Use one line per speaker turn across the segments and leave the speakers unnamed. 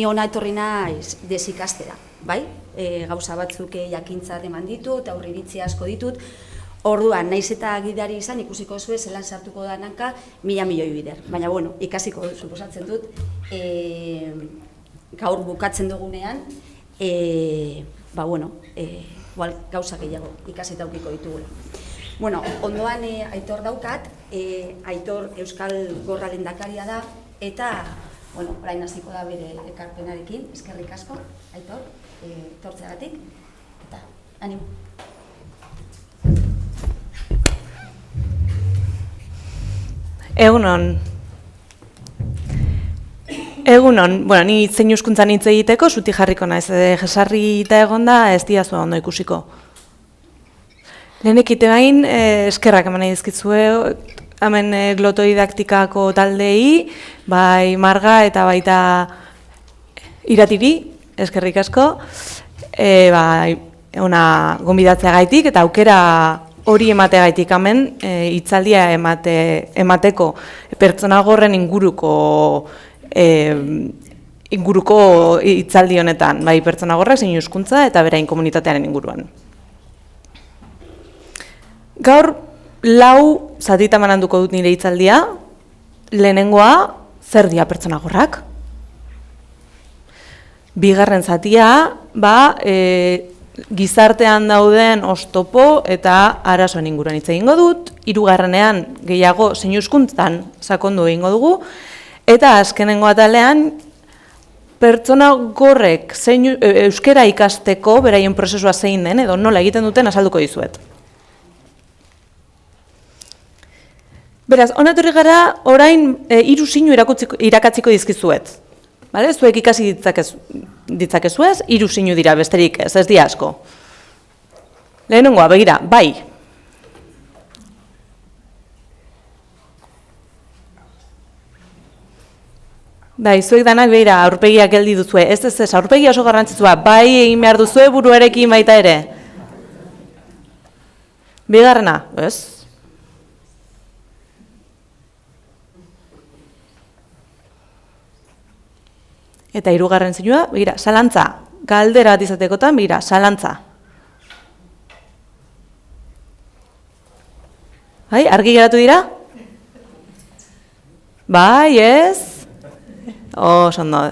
ni ona etorri naiz desikastera, bai? Gauza batzuk jakintzat eman ditut, aurriritzi asko ditut, orduan, naiz eta gidari izan, ikusiko zuen, zelan sartuko da nanka, 1.000 milioi bider. Baina, bueno, ikasiko suposatzen dut, gaur bukatzen dugunean, ba, bueno, gauza gehiago ikasita aukiko ditugula. Bueno, ondoan Aitor daukat, Aitor Euskal Gorra lehendakaria da, eta, bueno, orain hasiko da bere ekarpenarekin, eskerrik asko, Aitor, etortzeagatik, eta animo.
Egunon, bueno, ni zein hizkuntzan hitz egiteko, zutik jarriko naiz, jesarri eta egonda ez diazu ondo ikusiko. Lehenik ite bain, eskerrak eman nahi dizkitzue, hemen glotodidaktikako taldei, bai Marga eta baita Iratiri, eskerrik asko, ona gonbidatzeagaitik eta aukera hori emateagaitik hemen hitzaldia emateko pertsona gorren inguruko hitzaldi honetan, bai pertsona gorrak zein hizkuntza eta berain komunitatearen inguruan. Gaur 4 zatitan bananduko dut nire hitzaldia. Lehenengoa, zer dira pertsona gorrak? Bigarren zatia, gizartean dauden oztopo eta arazoen inguruan hitz egingo dut. Hirugarrenean gehiago zein hizkuntzan sakondu egingo dugu. Eta azkenengo atalean, pertsona gorrek euskara ikasteko beraien prozesua zein den edo nola egiten duten azalduko dizuet. Beraz, hona etorri gara, orain 3 zinu irakatziko dizkizuet. Zuek ikasi ditzakezuez, 3 zinu dira besterik ez di asko. Lehenengoa, begira, bai. Bai, zuek danak begira, aurpegiak geldi duzue. Ez, aurpegia oso garrantzitsua, bai egin behar duzue buruarekin baita ere. Bigarrena, ez? Eta 3. zinua, begira, zalantza. Galdera bat izatekotan, begira, zalantza. Bai, argi geratu dira? Bai, ez? Ondo.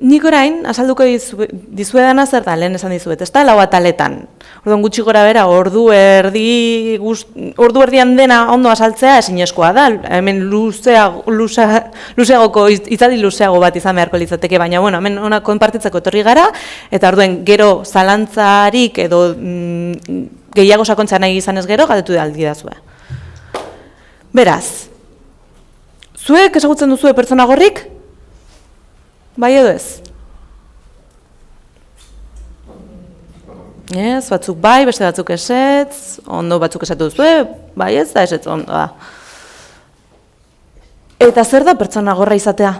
Nik orain, azalduko dizuedana zer da, lehen esan dizuet, ez da, 4 ataletan. Orduan gutxi gora bera, ordu erdian dena ondo azaltzea ezinezkoa da. Hemen luzeagoko, hitzaldi luzeago bat izan beharko litzateke, baina, bueno, hemen ona konpartitzeko etorri gara, eta orduen gero zalantzarik edo gehiago sakontza nahi izanez gero, galdetu da aldi dazue. Beraz, zuek ezagutzen duzue pertsona gorrik? Bai edo ez? Ez, batzuk bai, beste batzuk esetz, ondo batzuk esatu duzue, bai ez da esetz ondo da. Eta zer da pertsona gorra izatea?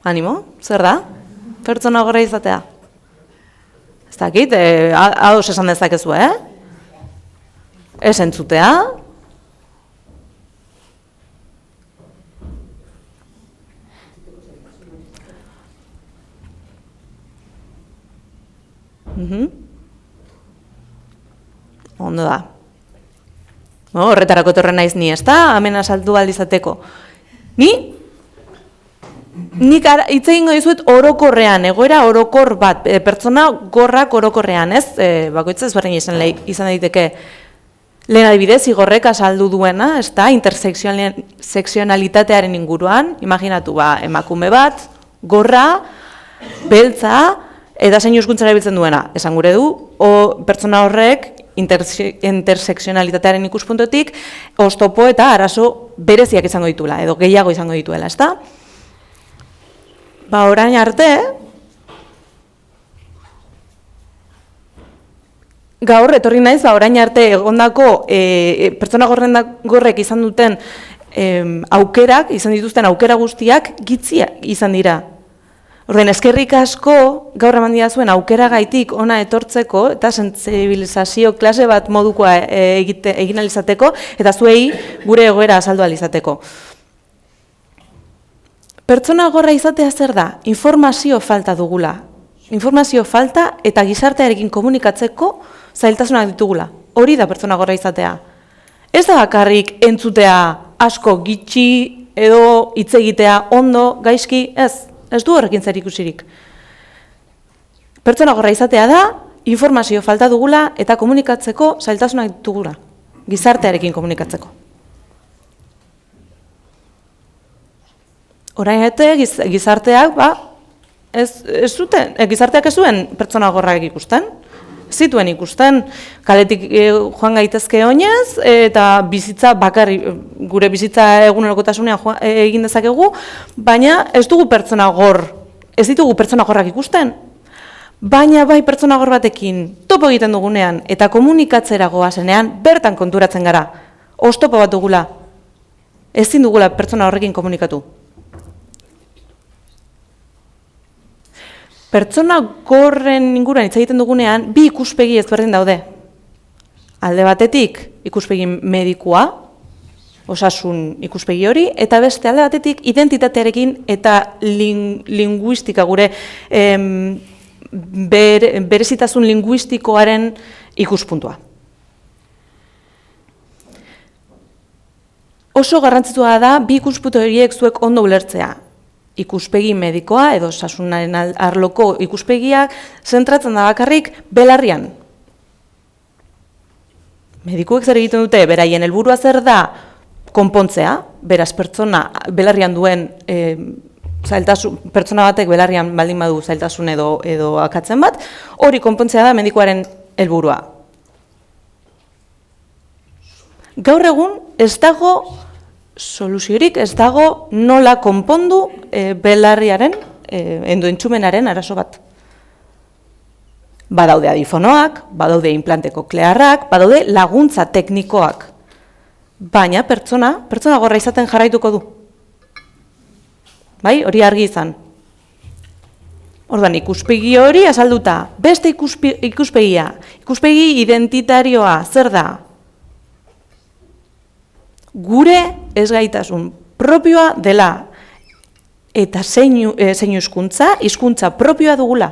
Animo, zer da? Pertsona gorra izatea? Ez dakit, ados esan dezakezu, Ez entzutea? Ondo da. Horretarako etorren naiz ni, ez da? Hemen azaldu aldizateko. Nik hitz egingo dizuet orokorrean, egoera orokor bat, pertsona gorrak orokorrean, ez? Bakoitza ezberdin izan daiteke. Lehen adibidez, igorrek azaldu duena, ez da? Interseksionalitatearen inguruan, imaginatu, emakume bat, gorra, beltza, eta zein hizkuntzara erabiltzen duena, esan gure du, pertsona horrek interseksionalitatearen ikuspuntutik oztopo eta arazo bereziak izango dituela, edo gehiago izango dituela, ezta? Orain arte, gaur etorri naiz, orain arte egondako pertsona gorrek izan duten aukerak, izan dituzten aukera guztiak gitziak izan dira. Orden, eskerrik asko gaur eman didazuen aukeragaitik ona etortzeko eta sentsibilizazio klase bat modukoa egin alizateko eta zuei gure egoera azaldu alizateko. Pertsona gorra izatea zer da? Informazio falta dugula. Informazio falta eta gizartearekin komunikatzeko zailtasunak ditugula. Hori da pertsona gorra izatea. Ez da bakarrik entzutea asko gitxi edo hitz egitea ondo, gaizki, ez du horrekin zer ikusirik. Pertsona gorra izatea da, informazio falta dugula eta komunikatzeko zailtasunak ditugula. Gizartearekin komunikatzeko. Orain gizarteak, gizarteak ez zuen pertsona gorrak ikusten, zituen ikusten, kaletik joan gaitezke oinez, eta bizitza bakarri, gure bizitza egunerokotasunean egin dezakegu, baina ez dugu pertsona gor, ez ditugu pertsona gorrak ikusten, baina bai pertsona gor batekin topo egiten dugunean, eta komunikatzera goazenean, bertan konturatzen gara, oztopo bat dugula, ezin dugula pertsona horrekin komunikatu. Pertsona gorren inguruan hitz egiten dugunean, bi ikuspegi ezberdin daude. Alde batetik ikuspegi medikua, osasun ikuspegi hori, eta beste alde batetik identitatearekin eta linguistika gure berezitasun linguistikoaren ikuspuntua. Oso garrantzitsua da bi ikuspuntu horiek zuek ondo ulertzea. Ikuspegi medikoa edo osasunaren arloko ikuspegiak zentratzen da bakarrik belarrian. Medikuek zer egiten dute, beraien helburua zer da konpontzea, beraz pertsona belarrian duen pertsona batek belarrian baldin badu zailtasun edo akatzen bat, hori konpontzea da medikuaren helburua. Gaur egun ez dago soluziorik, ez dago nola konpondu belarriaren, endoentzumenaren arazo bat. Badaude adifonoak, badaude implante koklearrak, badaude laguntza teknikoak. Baina pertsona gorra izaten jarraituko du. Bai, hori argi izan. Orduan, ikuspegi hori azalduta, beste ikuspegia, ikuspegi identitarioa, zer da? Gure ezgaitasun propioa dela eta zeinu hizkuntza propioa dugula.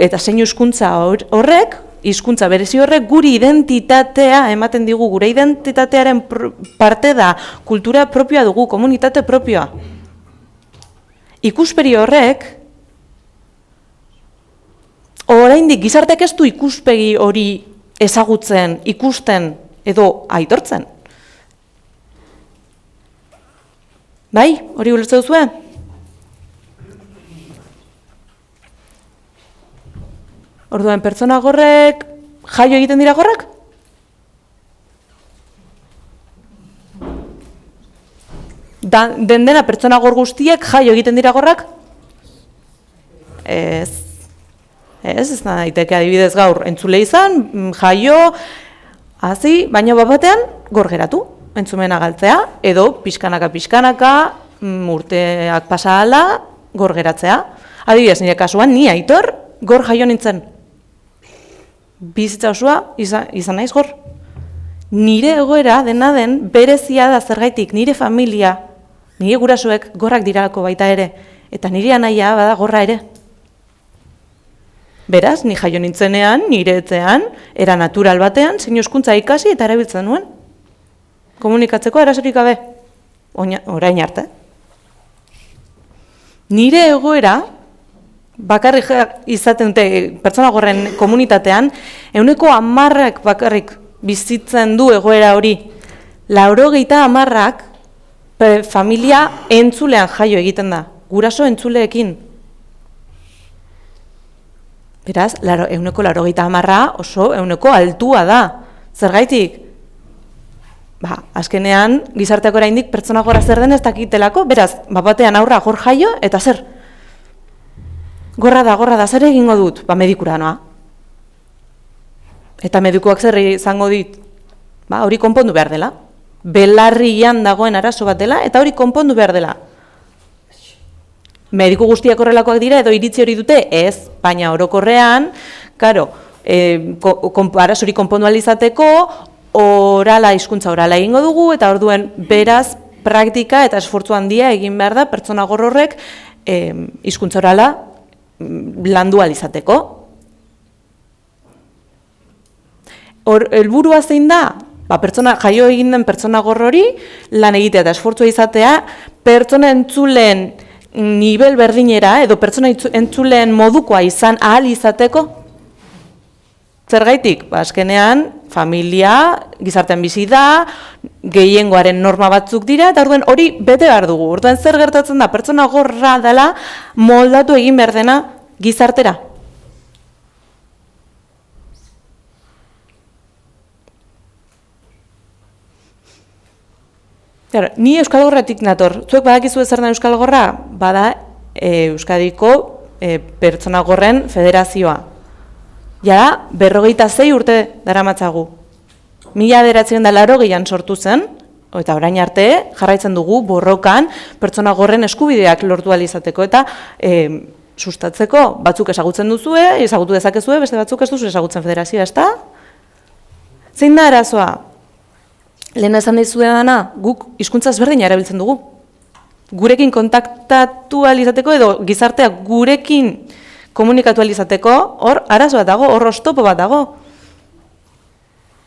Eta zeinu hizkuntza horrek, hizkuntza berezi horrek, guri identitatea ematen digu, gure identitatearen parte da, kultura propioa dugu, komunitate propioa. Ikuspegi horrek, oraindik gizarteak ez du ikuspegi hori ezagutzen, ikusten edo aitortzen. Bai, hori ulertzen duzue? Orduan, pertsona gorrek jaio egiten dira gorrak? Dena pertsona gor guztiek jaio egiten dira gorrak? Ez da daiteke adibidez gaur entzule izan, jaio, hazi, baina batean gor geratu, entzumena galtzea, edo pixkanaka, urteak pasa ahala, gor geratzea. Adibidez, nire kasuan, ni Aitor, gor jaio nintzen. Bizitza osoa izan naiz gor. Nire egoera dena den berezia da zergaitik, nire familia, nire gurasoek gorrak diralako baita ere, eta nire anaia bada gorra ere. Beraz, ni jaio nintzenean, nire etxean, era natural batean, zein hizkuntza ikasi eta erabiltzen nuen. Komunikatzeko arazorik gabe, orain arte. Nire egoera, bakarrik izaten dute pertsona gorren komunitatean, 10% bakarrik bizitzen du egoera hori. 90% familia entzulean jaio egiten da, guraso entzuleekin. Beraz, 90% oso 100 altua da. Zergaitik? Azkenean, gizarteak oraindik pertsona gorra zer den ez dakitelako, beraz, batean aurra gor jaio, eta zer? Gorra da, zer egingo dut? Medikura noa. Eta medikuak zer izango dit? Hori konpondu behar dela. belarrian dagoen arazo bat dela, eta hori konpondu behar dela. Mediku guztiak horrelakoak dira, edo iritzi hori dute, ez, baina orokorrean, karo, arazori konpondu alizateko, orala, hizkuntza orala egingo dugu, eta orduen beraz, praktika eta esfortzu handia egin behar da, pertsona horrek hizkuntza orala landu alizateko. Helburua zein da? Jaio egin den pertsona hori lan egitea eta esfortzua izatea, pertsona entzulen nivel berdinera edo pertsona entzulen modukoa izan ahal izateko. Zergaitik? Azkenean, familia, gizartean bizi da, gehiengoaren norma batzuk dira, eta orduen hori bete behar dugu. Orduen zer gertatzen da, pertsona gorra dela moldatu egin behar dena gizartera. Ni Euskal Gorratik nator. Zuek badakizu zer da Euskal Gorra? Bada Euskadiko pertsona gorren federazioa. Ja, 56 urte daramatzagu. 1980an sortu zen, eta orain arte jarraitzen dugu borrokan pertsona gorren eskubideak lortu ahal izateko eta sustatzeko. Batzuk ezagutzen duzue, ezagutu dezakezue, beste batzuk ez duzu ezagutzen federazioa, ezta? Zein da arazoa? Lehen esan dizudana, guk hizkuntza ezberdina erabiltzen dugu. Gurekin kontaktatu ahal izateko edo gizarteak gurekin komunikatu ahal izateko, hor arazo bat dago, hor oztopo bat dago.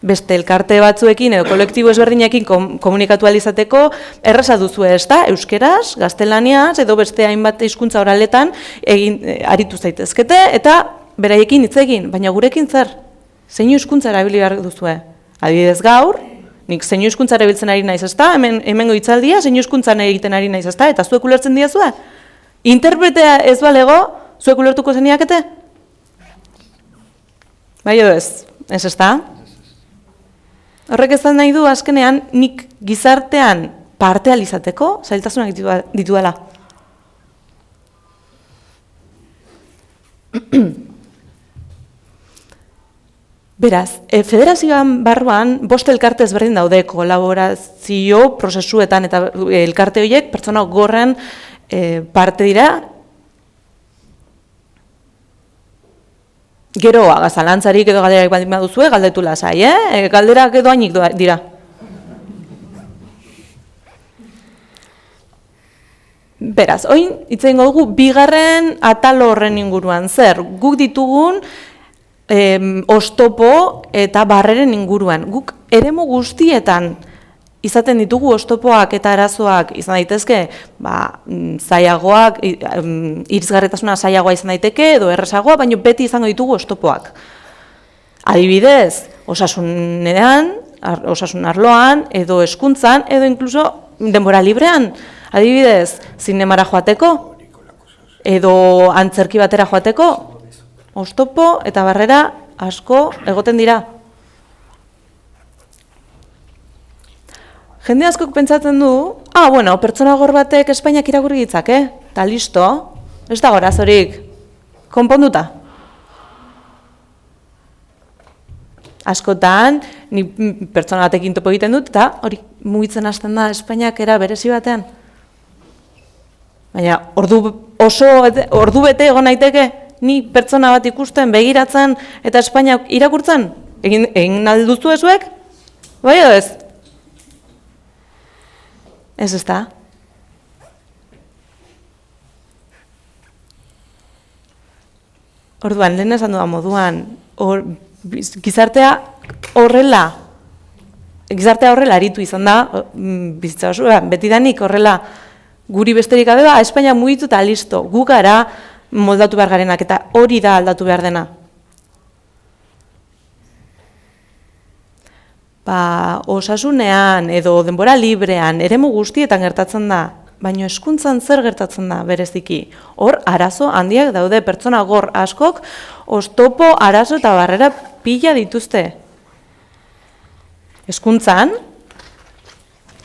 Beste elkarte batzuekin edo kolektibo ezberdinekin komunikatu ahal izateko erraza duzue, ezta? Euskeraz, gaztelaniaz edo beste hainbat hizkuntza oraletan aritu zaitezkete eta beraiekin hitz egin, baina gurekin zer? Zein hizkuntza erabili behar duzue? Adibidez gaur, nik zein hizkuntza erabiltzen ari naiz, ezta? Hemengo hitzaldia zein hizkuntzan egiten ari naiz, ezta? Eta zuek ulertzen diazue? Interpretea ez balego, zuek ulertuko zeniakete? Bai edo ez, ezta? Horrek ezan nahi du azkenean nik gizartean parte ahal izateko zailtasunak ditudala. Beraz, federazioan barruan 5 elkarte ezberdin daude kolaborazio prozesuetan eta elkarte horiek pertsona gorren parte dira. Gero, zalantzarik edo galderak baldin baduzue, galdetu lasai, galderak edo hainik dira. Beraz, orain hitz egingo dugu bigarren atal horren inguruan. Zer, guk ditugun oztopo eta barreren inguruan. Guk eremu guztietan izaten ditugu oztopoak eta arazoak izan daitezke, zailagoak, irisgarritasuna zailagoa izan daiteke edo errazagoa, baina beti izango ditugu oztopoak. Adibidez, osasunean, osasun arloan, edo hezkuntzan, edo inkluso denbora librean. Adibidez, zinemara joateko, edo antzerki batera joateko, oztopo eta barrera asko egoten dira. Jende askok pentsatzen du, pertsona gor batek Espainiak irakurri ditzake, eta listo, ez da gorazorik, konponduta. Askotan, ni pertsona batekin topo egiten dut, eta hori mugitzen hasten da Espainiak era berezi batean. Baina, ordu bete egon naiteke, ni pertsona bat ikusten, begiratzen, eta Espainiak irakurtzen, egin nahi duzu ezuek? Bai edo ez? Ez ezta? Orduan, lehen esan dudan moduan, gizartea horrela aritu izan da, bizitza oso, betidanik horrela guri besterik gabe, Espainia mugitu eta listo, gu gara moldatu behar garenak, eta hori da aldatu behar dena. Osasunean edo denbora librean, eremu guztietan gertatzen da, baina hezkuntzan zer gertatzen da bereziki. Hor, arazo handiak daude pertsona gor askok, oztopo, arazo eta barrera pila dituzte. Hezkuntzan,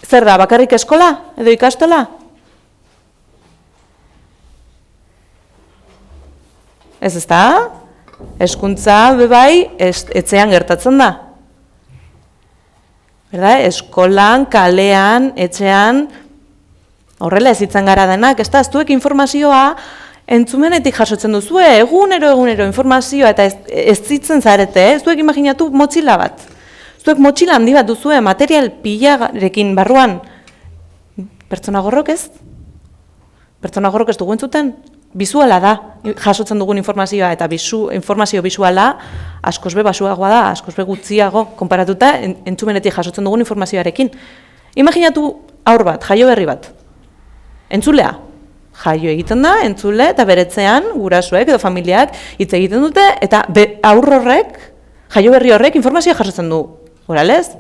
zer da, bakarrik eskola edo ikastola? Ez ezta? Hezkuntza bebai etxean gertatzen da. Eskolan, kalean, etxean, horrela ez izan gara denak, ez da, ez duek informazioa entzumenetik jasotzen duzu, egunero informazioa eta ez zitzen zarete, ez duek imaginatu motxila bat. Ez duek motxila handi bat duzu, material pilarekin barruan, pertsona gorrok ez? Pertsona gorrok ez dugu entzuten? Bizuala da, jasotzen dugun informazioa, eta informazio bizuala askoz be basuagoa da, askoz be gutxiago, konparatuta entzumenetik jasotzen dugun informazioarekin. Imaginatu haur bat, jaio berri bat. Entzulea. Jaio egiten da, entzule, eta beretzean, gurasoek edo familiak hitz egiten dute, eta haur horrek, jaio berri horrek informazioa jasotzen du. Horalez?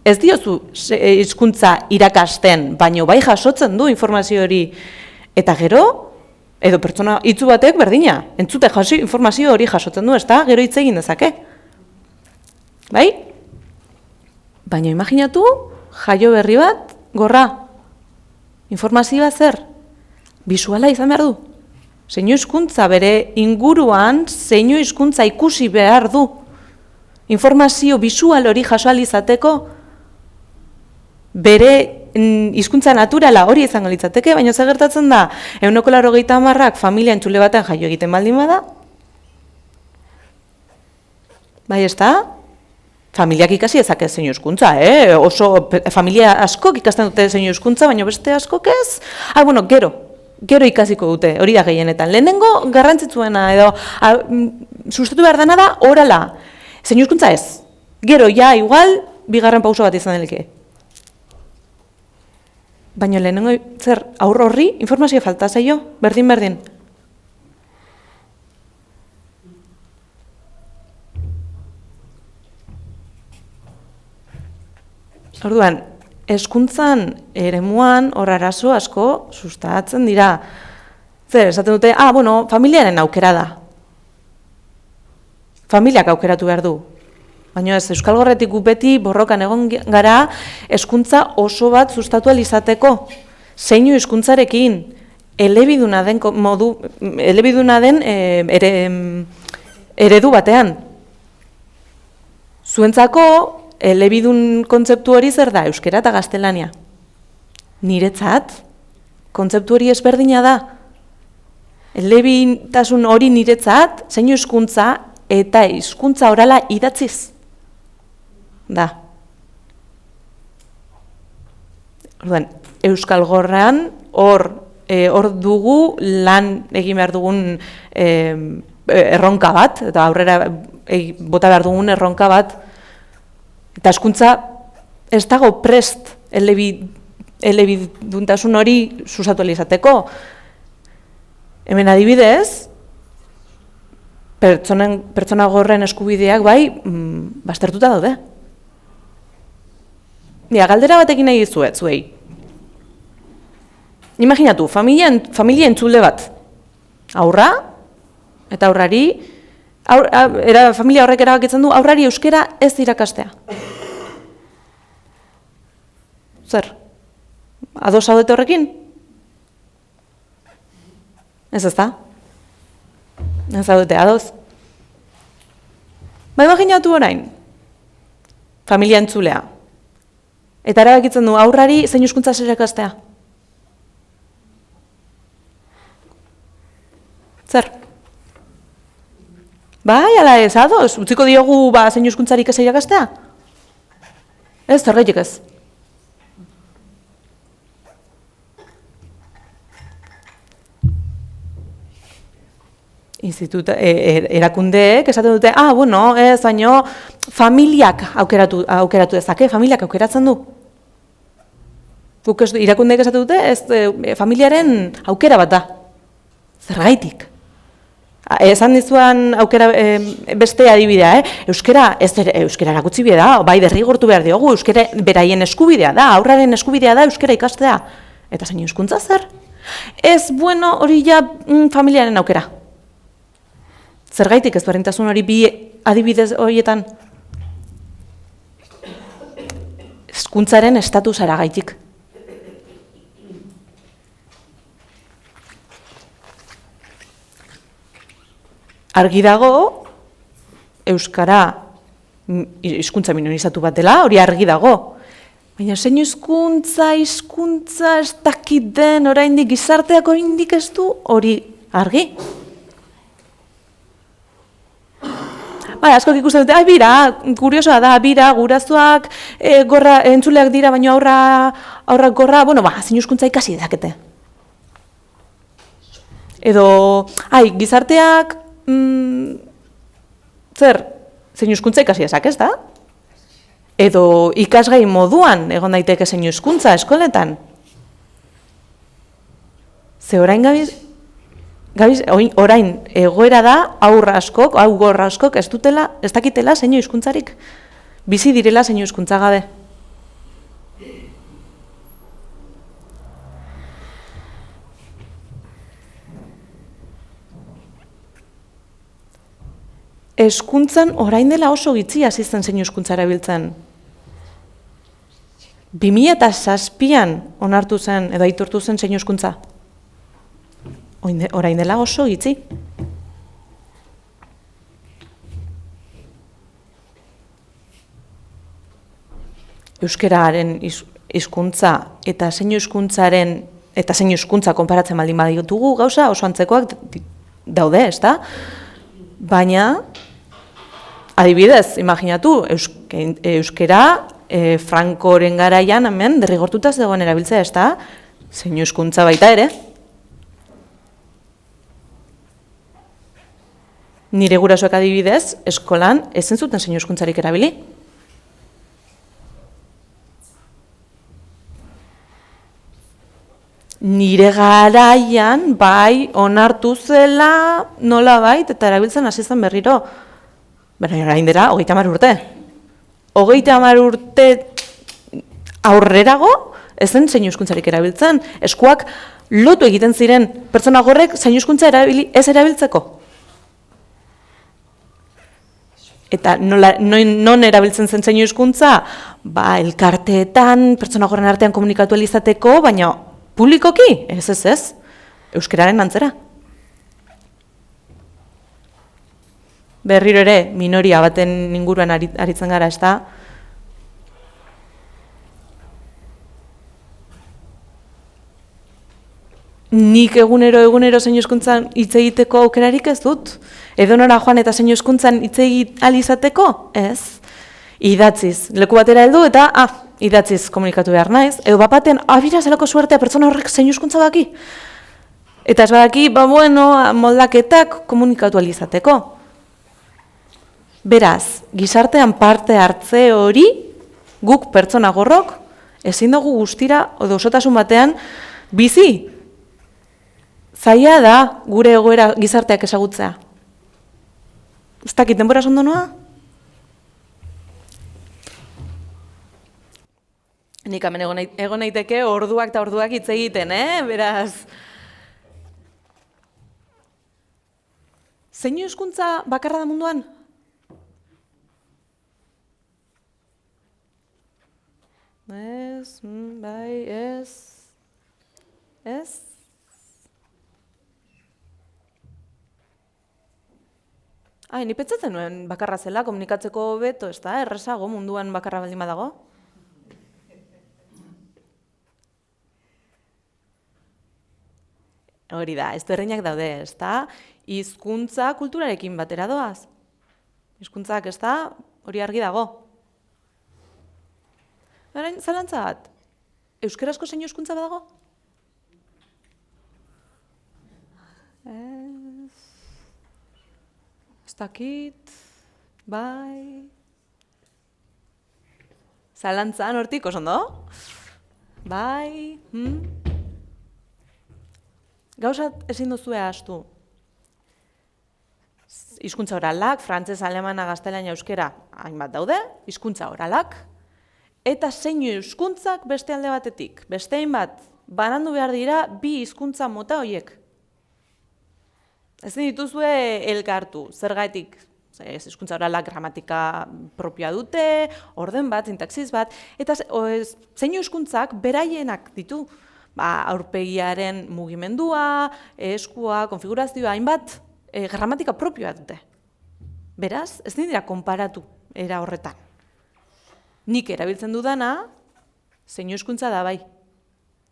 Ez diozu hizkuntza irakasten, baino bai jasotzen du informazio hori. Eta gero, edo pertsona hitzu batek berdina, entzute informazio hori jasotzen du, ez da, gero hitz egin dezake. Bai? Baina imaginatu, jaio berri bat, gorra. Informazioa zer? Bisuala izan behar du. Zeinu hizkuntza bere inguruan, zeinu hizkuntza ikusi behar du. Informazio bisual hori jaso ahal izateko, bere hizkuntza naturala hori izango litzateke, baina zer gertatzen da, 80% familia entzule batean jaio egiten baldin bada? Bai, ez da? Familiak ikasi ezak ez zeinu hizkuntza, oso familia askok ikasten dute zeinu hizkuntza, baina beste askok ez? Bueno, gero ikasiko dute, hori da gehienetan. Lehenengo garrantzitsuena edo sustatu behar dena da orala. Zeinu hizkuntza ez. Gero, igual, bigarren pauso bat izan delike. Baina lehenengo zer aurro horri informazio falta zaio, berdin. Orduan, hezkuntzan eremuan hor arazo asko sustatzen dira. Zer, esaten dute, familiaren aukera da. Familiak aukeratu behar du. Baina ez, Euskal Gorretik beti borrokan egon gara hezkuntza oso bat sustatu ahal izateko. Zeinu hizkuntzarekin elebiduna den eredu batean. Zuentzako elebidun kontzeptu hori zer da, euskera eta gaztelania. Niretzat, kontzeptu hori ezberdina da. Elebitasun hori niretzat, zeinu hizkuntza eta hizkuntza orala idatziz. Da. Orduan, Euskal Gorrean hor dugu lan egin behar dugun erronka bat, eta aurrera bota behar dugun erronka bat, eta hizkuntza ez dago prest elebiduntasun hori susatu izateko. Hemen adibidez, pertsona gorren eskubideak bai baztertuta daude. Galdera batekin nahi dizuet, zuei. Imaginatu, familia entzule bat. Aurra, eta aurrari, familia horrek erabakitzen du, aurrari euskera ez irakastea. Zer? Ados zaudete horrekin? Ez da? Ez zaudete, ados? Imaginatu orain, familia entzulea. Eta erabakitzen du, aurrari zein hizkuntza irakastea. Zer? Bai, ala ez, ados, utziko diogu zein hizkuntzarik ez irakastea? Ez, zergatik ez. Erakundeek esaten dute, ez, baino familiak aukeratu dezake, familiak aukeratzen du. Erakundeek esaten dute, ez familiaren aukera bat da. Zergaitik. Esan dizuan aukera beste adibidea, euskera erakutsi bide da, bai derrigortu behar diogu, euskera beraien eskubidea da, aurraren eskubidea da euskera ikastea. Eta zein hizkuntza zer? Ez, hori ja familiaren aukera. Zergaitik ez berdintasun hori bi adibidez horietan? Hezkuntzaren estatusara gaitik. Argi dago, euskara hizkuntza minorizatu bat dela, hori argi dago. Baina zein hizkuntza ez dakit den, oraindik gizarteak oraindik ez du, hori argi. Bai, askok ikusten dute, bira, kuriosoa da, bira, gurasoak gorra entzuleak dira, baina aurrak gorra, zein hizkuntza ikasi dezakete. Edo, gizarteak, zein hizkuntza ikasi dezak, ez da? Edo ikasgai moduan egon daiteke zein hizkuntza eskoletan. Ze orain orain egoera da haur askok ez dakitela zein hizkuntzarik. Bizi direla zein hizkuntza gabe. Hezkuntzan orain dela oso gitxi hasi zen zein hizkuntza erabiltzen. 2007an onartu zen edo aitortu zen zein hizkuntza. Orain dela oso gitxi. Euskararen hizkuntza eta zein hizkuntza konparatzen baldin baditugu gauza oso antzekoak daude, ezta? Baina adibidez, imaginatu, euskera Frankoren garaian hemen derrigortuta zegoen erabiltzea, ezta? Zein hizkuntza baita ere. Nire gurasoek adibidez, eskolan ezin zuten zein hizkuntzarik erabili. Nire garaian bai onartu zela nolabait eta erabiltzen hasi zen berriro. Baina orain dela 30 urte. 30 urte aurrerago ez zen zein hizkuntzarik erabiltzen. Eskuak lotu egiten ziren pertsona gorrek zein hizkuntza ez erabiltzeko. Eta non erabiltzen zen zein hizkuntza? Elkarteetan, pertsona gorren artean komunikatu izateko, baina publikoki? Ez. Euskararen antzera. Berriro ere, minoria baten inguruan aritzen gara, ez da? Nik egunero zein hizkuntzan hitz egiteko aukerarik ez dut. Edonora joan eta zein hizkuntzan hitz egin izateko? Ez. Idatziz, leku batera heldu eta idatziz komunikatu behar naiz. Edo bapatean, abira zelako suertea pertsona horrek zein hizkuntza daki. Eta ez badaki, moldaketak komunikatu izateko. Beraz, gizartean parte hartze hori, guk pertsona gorrok, ezin dugu guztira, edo osotasun batean, bizi. Zaila da gure egoera gizarteak ezagutzea. Ez dakit, denbora ondo noa? Nik hemen egon naiteke orduak eta orduak hitz egiten, beraz. Zein hizkuntza bakarra da munduan? Ez, bai, ez. Ez? Ni pentsatzen nuen bakarra zela, komunikatzeko hobeto, ez da, errazago munduan bakarra baldin badago. Hori da, ezberdinak daude, ez da, hizkuntza kulturarekin batera doaz. Hizkuntzak, ez da, hori argi dago. Orain, zalantza bat, euskarazko zein hizkuntza badago? Ez dakit, bai... Zalantzan hortik, oso ondo? Bai... Gauzat ezin duzue ahaztu. Hizkuntza oralak, frantzez, alemana, gaztelania, euskera, hainbat daude, hizkuntza oralak, eta zein hizkuntzak beste alde batetik. Beste hainbat, banandu behar dira bi hizkuntza mota horiek. Ezin dituzue elkartu, zergatik, hizkuntza oralak gramatika propioa dute, orden bat, sintaxis bat, eta zein hizkuntzak beraienak ditu. Aurpegiaren mugimendua, eskua, konfigurazioa, hainbat gramatika propioa dute. Beraz, ez dira konparatu era horretan. Nik erabiltzen dudana, zeinu hizkuntza da bai.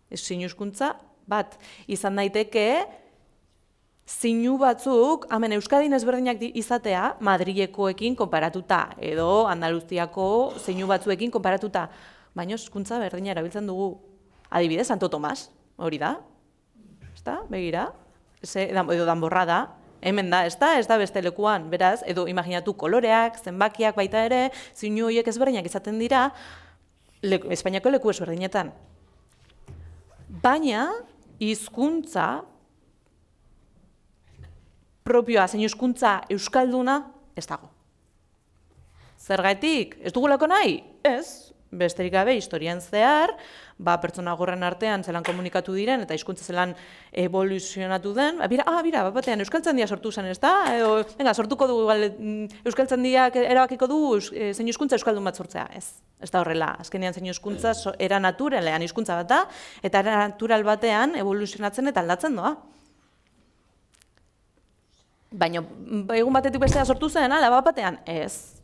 Ez zeinu hizkuntza bat. Izan daiteke, zeinu batzuk, hemen Euskadin ezberdinak izatea, Madrilekoekin konparatuta, edo Andaluziako zeinu batzuekin konparatuta, baina hizkuntza berdina erabiltzen dugu. Adibidez, Santo Tomas, hori da? Ezta? Begira? Edo danborra da. Hemen da, ez da beste lekuan, beraz, edo imaginatu koloreak, zenbakiak baita ere, zeinu horiek ezberdinak izaten dira, Espainiako leku ezberdinetan. Baina, hizkuntza propioa, zeinu hizkuntza euskalduna, ez dago. Zergatik, ez dugulako nahi? Ez. Besterik gabe, historian zehar, pertsona gorren artean zelan komunikatu diren, eta hizkuntza zelan evoluzionatu den, bira, batean, euskaltzandia sortu zen, ez da? Edo, venga, sortuko dugu, euskaltzandiak erabakiko dugu zeinu hizkuntza euskaldun bat sortzea, ez. Ez da horrela, azkenean zeinu hizkuntza era naturalean hizkuntza bat da, eta era natural batean evoluzionatzen eta aldatzen doa. Baina, egun batetik bestea sortu zen, bat batean, ez.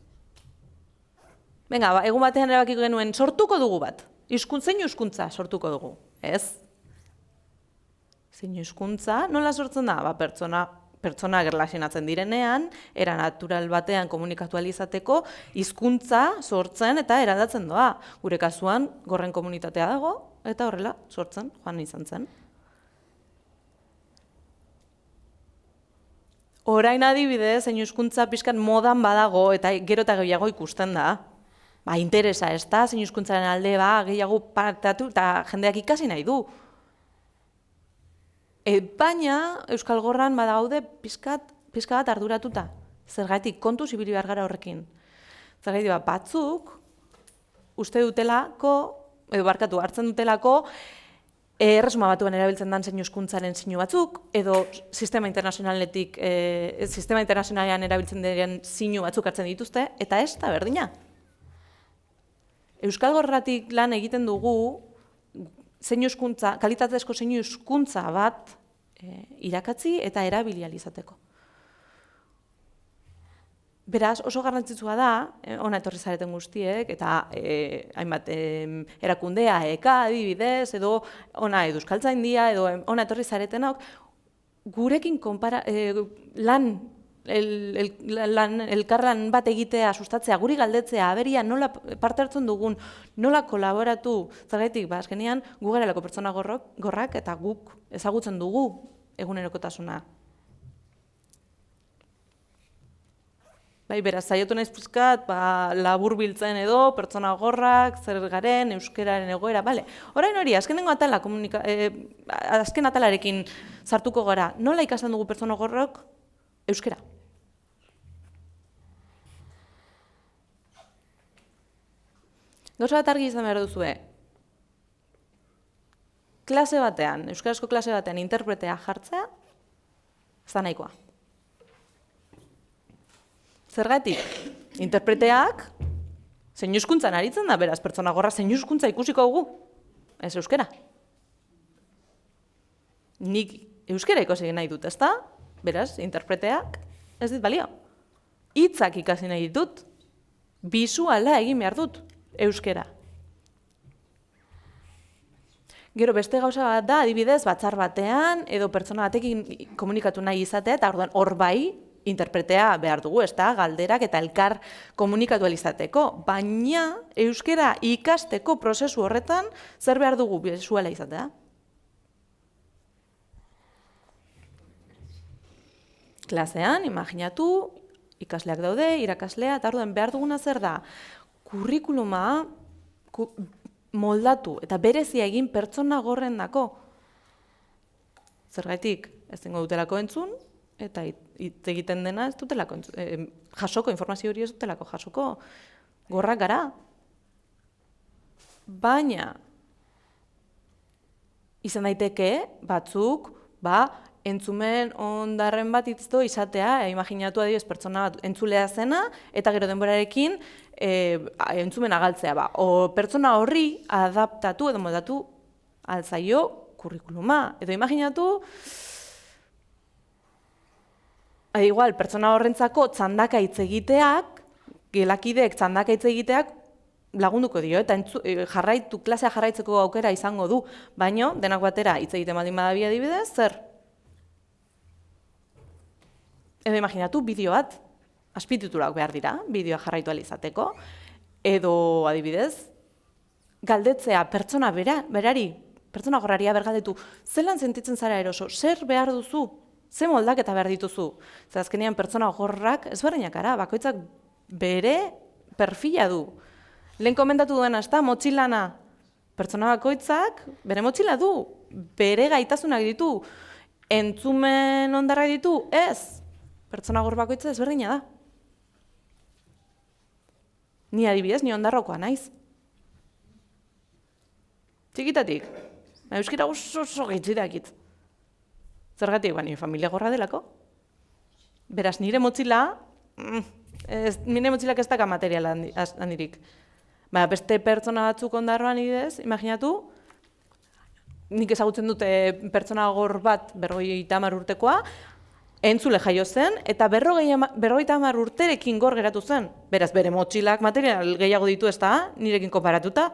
Venga, egun batean erabakiko genuen, sortuko dugu bat. Zeinu hizkuntza sortuko dugu, ez? Zeinu hizkuntza nola sortzen da? Pertsona erlazionatzen direnean, era natural batean komunikatu ahal izateko, hizkuntza sortzen eta eraldatzen doa. Gure kasuan, gorren komunitatea dago, eta horrela sortzen, joan izan zen. Orain adibidez, zeinu hizkuntza pixkat modan badago, eta gero eta gehiago ikusten da. Interesa, ez da, zeinu hizkuntzaren alde, gehiago partatu, eta jendeak ikasi nahi du. Baina, Euskal Gorran badaude pixka bat arduratuta. Zergatik, kontuz ibili behar gara horrekin. Zergatik, batzuk, uste dutelako, edo barkatu, hartzen dutelako, erresuma batuan erabiltzen den zeinu hizkuntzaren zeinu batzuk, edo sistema internazionalean erabiltzen diren zeinu batzuk hartzen dituzte, eta ez da berdina. Euskal Gorratik lan egiten dugu zeinu hizkuntza, kalitatezko zeinu hizkuntza bat irakatsi eta erabili ahal izateko. Beraz, oso garrantzitsua da, hona etorri zareten guztiek, eta hainbat erakundea, adibidez, edo hona Euskaltzaindia, edo hona etorri zaretenok, gurekin elkarlan bat egitea, sustatzea, guri galdetzea, aberia nola parte hartzen dugun, nola kolaboratu, zergatik, azkenean gu garelako pertsona gorrak eta guk ezagutzen dugu egunerokotasuna. Beraz, saiatu naiz pizkat, labur biltzen edo, pertsona gorrak, zer garen, euskeraren egoera, Orain hori, azken atalarekin sartuko gara, nola ikasten dugu pertsona gorrok euskera? Gauza bat argi izan behar duzue, klase batean, euskarazko klase batean interpretea jartzea, ez da nahikoa. Zergatik, interpreteak zeinu hizkuntzan aritzen da, beraz, pertsona gorra zeinu hizkuntza ikusiko dugu, ez euskera. Nik euskera ikusi nahi dut, ezta? Beraz, interpreteak ez dit balio. Hitzak ikasi nahi ditut, bisuala egin behar dut, euskera. Gero beste gauza bat da, adibidez, batzar batean, edo pertsona batekin komunikatu nahi izatea, eta orduan hor bai, interpretea behar dugu, ez da, galderak eta elkar komunikatu izateko. Baina, euskera ikasteko prozesu horretan, zer behar dugu bisuala izatea? Klasean, imaginatu, ikasleak daude, irakaslea, eta orduan behar duguna zer da, kurrikuluma moldatu eta berezia egin pertsona gorrendako. Zergatik, ez dengo dutelako entzun, eta hitz egiten dena ez dutelako jasoko, informazio hori ez dutelako jasoko, gorrak gara. Baina, izan daiteke, batzuk, entzumen ondarren bat itzto izatea, imaginatu adibidez pertsona bat entzulea zena, eta gero denborarekin entzumen agaltzea. O pertsona horri adaptatu edo moldatu altzaio kurrikuluma. Edo imaginatu, igual, pertsona horrentzako txandaka hitz egiteak, gelakideek txandakaitze egiteak lagunduko dio, eta klasea jarraitzeko aukera izango du, baino, denak batera hitz egiten baldin badabia adibidez, zer? Edo imaginatu, bideo bat, azpitituluak behar dira, bideoa jarraitu ahal izateko, edo adibidez, galdetzea pertsona berari, pertsona gorraria bergaldetu, zelan sentitzen zara eroso, zer behar duzu, ze moldaketa behar dituzu. Zer azkenean pertsona gorrak ezberdinak ara, bakoitzak bere perfila du. Lehen komentatu duena, ez da, motxilana, pertsona bakoitzak bere motxila du, bere gaitasunak ditu, entzumen ondarra ditu, ez, pertsona gor bakoitza ezberdina da. Ni adibidez, ni ondarrokoa naiz. Txikitatik, euskara oso gaitzi dakit. Zergatik, nire familia gorra delako. Beraz, nire motxila, nire motxilak ez daka materiala handirik. Beste pertsona batzuk ondarroan idez, imaginatu, nik ezagutzen dute pertsona gor bat 50 urtekoa, entzule jaio zen, eta 50 urterekin gor geratu zen. Beraz, bere motxilak material gehiago ditu ez da, nirekin konparatuta.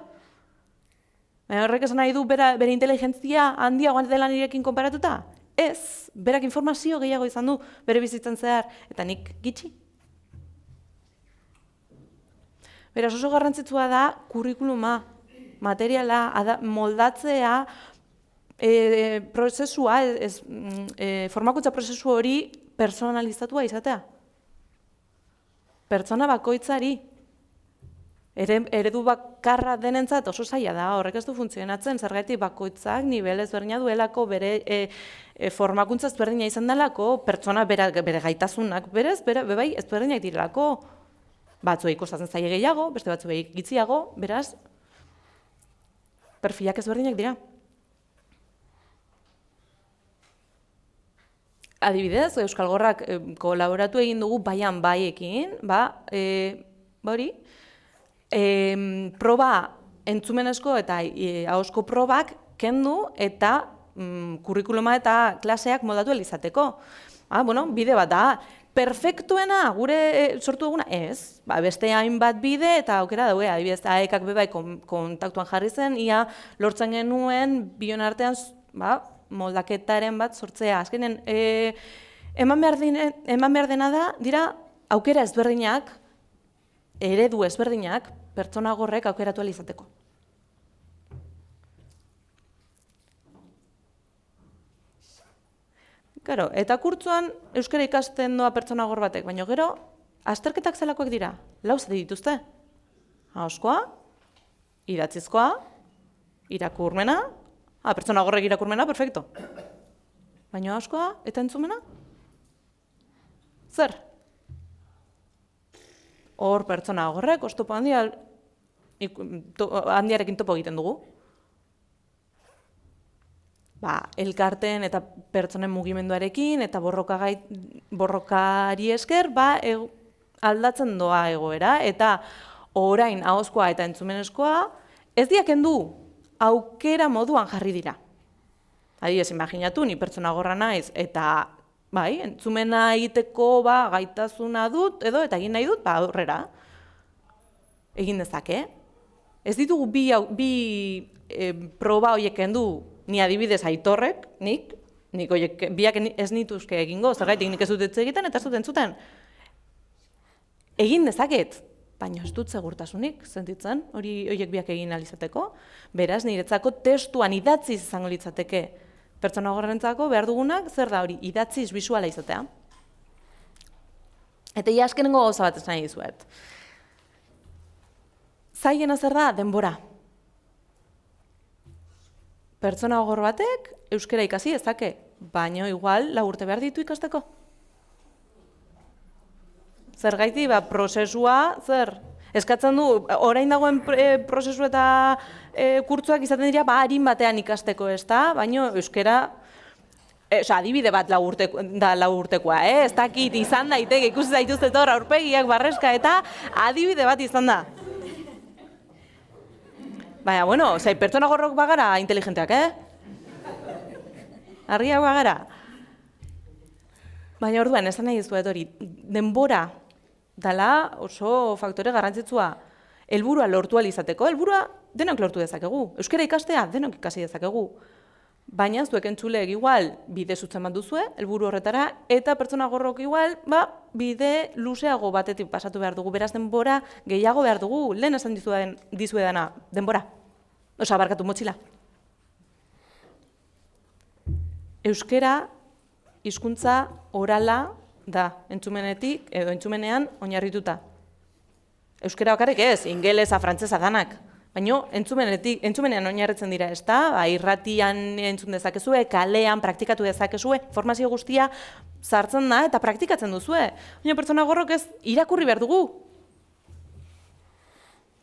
Horrek esan nahi du bere inteligentzia handiagoan dela nirekin konparatuta? Ez, berak informazio gehiago izan du bere bizitzen zehar, eta nik gitxi. Beraz, oso garrantzitsua da kurrikuluma, materiala, moldatzea, prozesua, formakuntza prozesu hori personalizatua izatea. Pertsona bakoitzari. Eredu bakarra denentzat oso zaila da, horrek ez du funtzionatzen, zergatik bakoitzak nivel ezberdina duelako, bere formakuntza ezberdina izan delako, pertsona bere gaitasunak, berez, bebai ezberdinak direlako. Batzuei kostatzen zaie gehiago, beste batzuei gitziago, beraz, perfilak ezberdinak dira. Adibidez, Euskal Gorrak kolaboratu egin dugu baian baiekin, hori, proba entzumenezko eta ahozko probak kendu eta kurrikuluma eta klaseak moldatu izateko. Bide bat da. Perfektuena gure sortu duguna ez. Beste hainbat bide eta aukera daude. Adibidez, AEKak bebai kontaktuan jarri zen, ia lortzen genuen bion artean moldaketaren bat sortzea. Azkenen, eman behar dena da, dira aukera ezberdinak, eredu ezberdinak, pertsona gorrek aukeratu izateko. Gero, eta kurtzuan euskara ikasten doa pertsona gor batek, baina gero, azterketak zelakoak dira, 4 zati dituzte. Ahozkoa, idatzizkoa, irakurmena, pertsona gorrek irakurmena, perfecto. Baina ahozkoa, eta entzumena? Zer? Hor pertsona gorrek, oztopo handiarekin topo egiten dugu. Elkarten eta pertsonen mugimenduarekin eta borrokari esker, aldatzen doa egoera, eta orain ahozkoa eta entzumenezkoa, ez diakendu aukera moduan jarri dira. Adibidez, imaginatu, ni pertsona gorra naiz, eta entzumena egiteko gaitasuna dut, edo eta egin nahi dut, aurrera. Egin dezake. Ez ditugu bi proba horiek kendu, ni adibidez Aitorrek, nik biak ez nituzke egingo, zergaitik nik ez dut egiten eta ez dut entzuten. Egin dezaket, baina ez dut segurtasunik sentitzen, horiek biak egin alizateko. Beraz, niretzako testuan idatziz izango litzateke. Pertsona gorrentzako behar dugunak, zer da hori, idatziz bisuala izatea. Eta azkenengo gauza bat esan dizuet. Zaiena zer da, denbora. Pertsona gor batek euskara ikasi ezake, baina igual 4 urte behar ditu ikasteko. Zergaiti, prozesua, zer? Eskatzen du, orain dagoen prozesu eta kurtzuak izaten dira, harin batean ikasteko ez da, baina euskara, adibide bat 4 urtekoa, ez dakit izan daiteke, ikusi zaituzte hor aurpegiak, barreska, eta adibide bat izan da. Baina, pertsona gorrok bagara inteligenteak, Argiak bagara. Baina orduan, esan nahi dizuet hori, denbora dala oso faktore garrantzitsua. Helburua lortu ahal izateko, helburua denok lortu dezakegu. Euskara ikastea denok ikasi dezakegu. Baina zuek entzuleek igual bide zutzen bat duzue, helburu horretara, eta pertsona gorrok igual, bide luzeago batetik pasatu behar dugu, beraz denbora gehiago behar dugu, lehen esan dizuedana, denbora. Osa, barkatu motxila. Euskara hizkuntza orala da, entzumenetik edo entzumenean oinarrituta. Euskara bakarrik ez, ingelesa, frantsesa danak. Baina entzumenean oinarritzen dira, ez da? Irratian entzun dezakezue, kalean praktikatu dezakezue, informazio guztia sartzen da eta praktikatzen duzue. Baina pertsona gorrok ez irakurri behar dugu.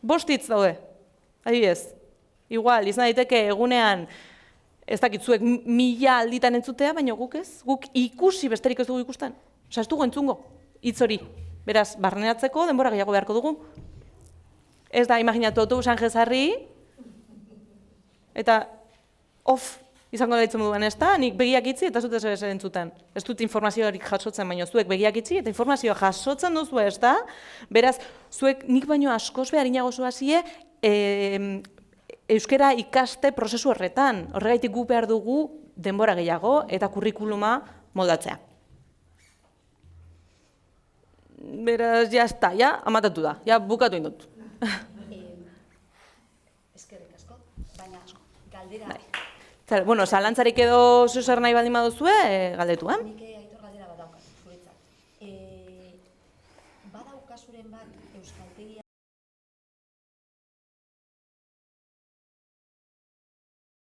5 hitz daude, adibidez. Igual, izan daiteke egunean, ez dakit zuek 1000 alditan entzutea, baina guk ez. Guk ikusi besterik ez dugu ikusten. Osa, ez dugu entzungo, hitz hori. Beraz, barneratzeko denbora gehiago beharko dugu. Ez da, imaginatu autobusan jezarri, eta izango da ditzen duen, ez da? Nik begiak itzi eta zut ez entzuten. Ez dut informazioarik jasotzen, baina zuek begiak itzi eta informazioa jasotzen duzu, ez da? Beraz, zuek nik baino askoz behar inago zoazie, euskara ikaste prozesu horretan. Horregaitik gu behar dugu denbora gehiago eta kurrikuluma moldatzea. Beraz, ja ez da, ja, amatatu da, ja bukatu indut.
Eskerrik asko, baina galdera...
Bueno, zalantzarik edo zuzer nahi baldin baduzue, galdetu,
Nik